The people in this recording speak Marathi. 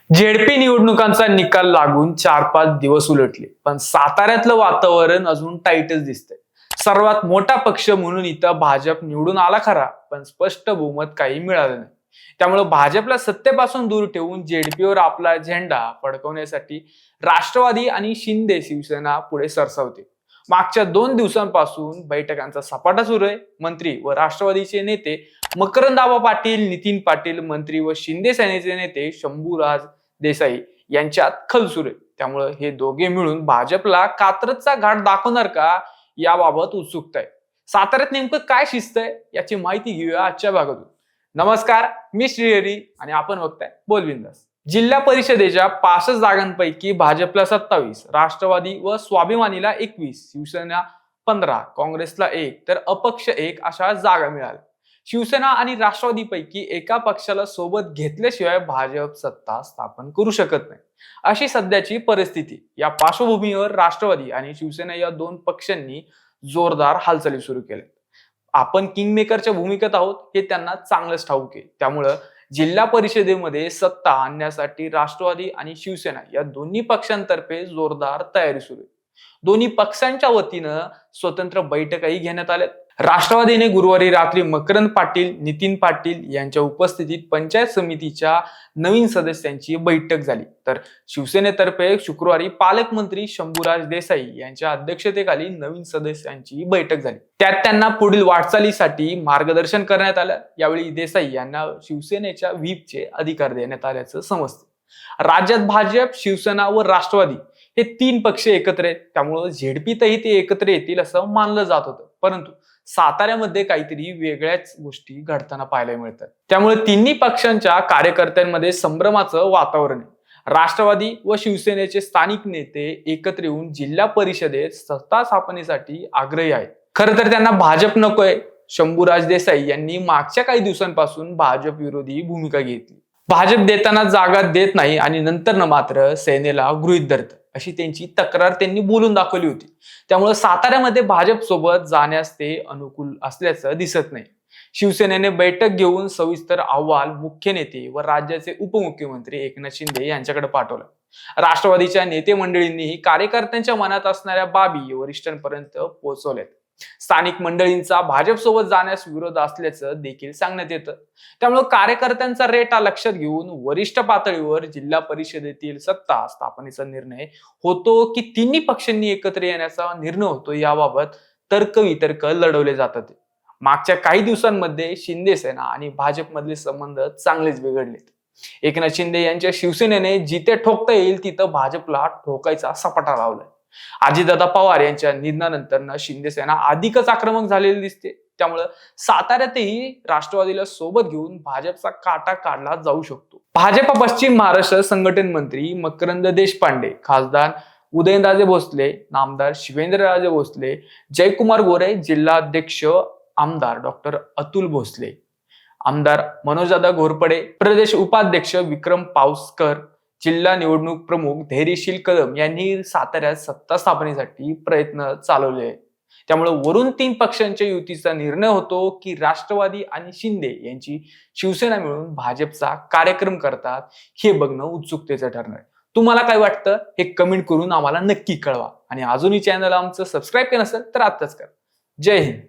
झेडपी निवडणुकांचा निकाल लागून 4-5 दिवस उलटले, पण साताऱ्यातलं वातावरण अजून टाईटच दिसतंय. सर्वात मोठा पक्ष म्हणून इथं भाजप निवडून आला खरा, पण स्पष्ट बहुमत काही मिळालं नाही. त्यामुळे भाजपला सत्तेपासून दूर ठेवून जेडपीवर आपला झेंडा फडकवण्यासाठी राष्ट्रवादी आणि शिंदे शिवसेना पुढे सरसावते. मागच्या 2 दिवसांपासून बैठकांचा सपाटा सुरू आहे. मंत्री व राष्ट्रवादीचे नेते मकरंद पाटील, नितीन पाटील, मंत्री व शिंदे सेनेचे नेते शंभूराज देसाई यांच्यात खल सुरू आहे. त्यामुळे हे दोघे मिळून भाजपला कात्रजचा घाट दाखवणार का, याबाबत उत्सुकता आहे. साताऱ्यात नेमकं काय शिस्त आहे याची माहिती घेऊया आजच्या भागातून. नमस्कार, मी श्रीहरी आणि आपण बघताय बोल बिंदास. जिल्हा परिषदेच्या 65 जागांपैकी भाजपला 27, राष्ट्रवादी व स्वाभिमानीला 21, शिवसेना 15, काँग्रेसला 1 तर अपक्ष 1 अशा जागा मिळाल्या. शिवसेना आणि राष्ट्रवादीपैकी एका पक्षाला सोबत घेतल्याशिवाय भाजप सत्ता स्थापन करू शकत नाही, अशी सध्याची परिस्थिती. या पार्श्वभूमीवर राष्ट्रवादी आणि शिवसेना या दोन पक्षांनी जोरदार हालचाली सुरू केल्या. आपण किंगमेकरच्या भूमिकेत आहोत हे त्यांना चांगलंच ठाऊक आहे. त्यामुळं जिल्हा परिषदेमध्ये सत्ता आणण्यासाठी राष्ट्रवादी आणि शिवसेना या दोन्ही पक्षांतर्फे जोरदार तयारी सुरू आहे. दोन्ही पक्षांच्या वतीनं स्वतंत्र बैठकाही घेण्यात आल्या. राष्ट्रवादीने गुरुवारी रात्री मकरंद पाटील, नितीन पाटील यांच्या उपस्थितीत पंचायत समितीच्या नवीन सदस्यांची बैठक झाली, तर शिवसेनेतर्फे शुक्रवारी पालकमंत्री शंभूराज देसाई यांच्या अध्यक्षतेखाली नवीन सदस्यांची बैठक झाली. त्यात त्यांना पुढील वाटचालीसाठी मार्गदर्शन करण्यात आलं. यावेळी देसाई यांना शिवसेनेच्या व्हीपचे अधिकार देण्यात आल्याचं समजतं. राज्यात भाजप, शिवसेना व राष्ट्रवादी हे 3 पक्ष एकत्र आहेत, त्यामुळे झेडपीतही ते एकत्र येतील असं मानलं जात होतं. परंतु साताऱ्यामध्ये काहीतरी वेगळ्याच गोष्टी घडताना पाहायला मिळतात. त्यामुळे तिन्ही पक्षांच्या कार्यकर्त्यांमध्ये संभ्रमाचं वातावरण आहे. राष्ट्रवादी व शिवसेनेचे स्थानिक नेते एकत्र येऊन जिल्हा परिषदेत सत्ता स्थापनेसाठी आग्रही आहेत. खरं तर त्यांना भाजप नकोय. शंभूराज देसाई यांनी मागच्या काही दिवसांपासून भाजप विरोधी भूमिका घेतली. भाजप देताना जागा देत नाही आणि नंतर मात्र सेनेला गृहीत धरतं, अशी त्यांची तक्रार त्यांनी बोलून दाखवली होती. त्यामुळे साताऱ्यामध्ये भाजप सोबत जाण्यास ते अनुकूल असल्याचं दिसत नाही. शिवसेनेने बैठक घेऊन सविस्तर अहवाल मुख्य नेते व राज्याचे उपमुख्यमंत्री एकनाथ शिंदे यांच्याकडे पाठवला. राष्ट्रवादीच्या नेते मंडळींनीही कार्यकर्त्यांच्या मनात असणाऱ्या बाबी वरिष्ठांपर्यंत पोहोचवल्यात. स्थानिक मंडळींचा भाजप सोबत जाण्यास विरोध असल्याचं देखील सांगण्यात येतं. त्यामुळे कार्यकर्त्यांचा रेटा लक्षात घेऊन वरिष्ठ पातळीवर जिल्हा परिषदेतील सत्ता स्थापनेचा निर्णय होतो की तिन्ही पक्षांनी एकत्र येण्याचा निर्णय होतो, याबाबत तर्कवितर्क लढवले जातात. मागच्या काही दिवसांमध्ये शिंदे सेना आणि भाजप मधले संबंध चांगलेच बिघडलेत. एकनाथ शिंदे यांच्या शिवसेनेने जिथे ठोकता येईल तिथं भाजपला ठोकायचा सपाटा लावलाय. अजितदादा पवार यांच्या निधनानंतर शिंदे सेना अधिकच आक्रमक झालेली दिसते. त्यामुळे साताऱ्यातही राष्ट्रवादीला सोबत घेऊन भाजपचा काटा काढला जाऊ शकतो. भाजप पश्चिम महाराष्ट्र संघटन मंत्री मकरंद देशपांडे, खासदार उदयनराजे भोसले, नामदार शिवेंद्रराजे भोसले, जयकुमार गोरे, जिल्हाध्यक्ष आमदार डॉक्टर अतुल भोसले, आमदार मनोजदादा घोरपडे, प्रदेश उपाध्यक्ष विक्रम पावसकर, जिल्हा निवडणूक प्रमुख धैर्यशील कदम यांनी साताऱ्यात सत्ता स्थापनेसाठी प्रयत्न चालवले आहेत. त्यामुळे वरून 3 पक्षांच्या युतीचा निर्णय होतो की राष्ट्रवादी आणि शिंदे यांची शिवसेना मिळून भाजपचा कार्यक्रम करतात, हे बघणं उत्सुकतेचं ठरणार. तुम्हाला काय वाटतं हे कमेंट करून आम्हाला नक्की कळवा आणि अजूनही चॅनल आमचं सबस्क्राईब केलं नसेल तर आत्ताच करा. जय हिंद.